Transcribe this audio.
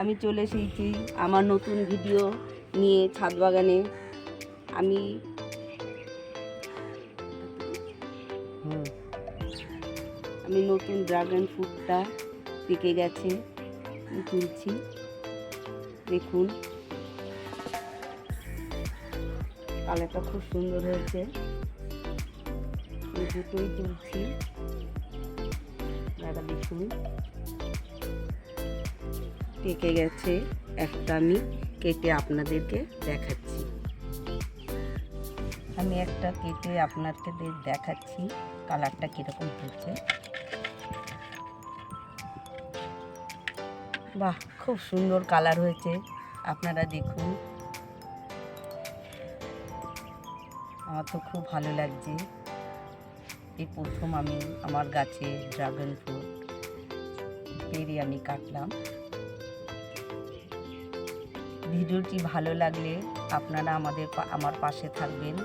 আমি চলে এসেছি আমার নতুন ভিডিও নিয়ে ছাদ বাগানে। আমি নতুন ড্রাগন ফ্রুটটা পেকে গেছে, তুলছি। দেখুন কালারটা খুব সুন্দর হয়েছে, দুটোই তুলছি। দাদা দেখুন পেকে গেছে, একটা আমি কেটে আপনাদেরকে দেখাচ্ছি। আমি একটা কেটে আপনাদের দেখাচ্ছি কালারটা কীরকম হয়েছে। বাহ, খুব সুন্দর কালার হয়েছে, আপনারা দেখুন। আমার তো খুব ভালো লাগছে। এই প্রথম আমি আমার গাছে ড্রাগন ফ্রুট পেরে আমি কাটলাম। ভিডিওটি ভালো লাগলে আপনারা আমার পাশে থাকবেন।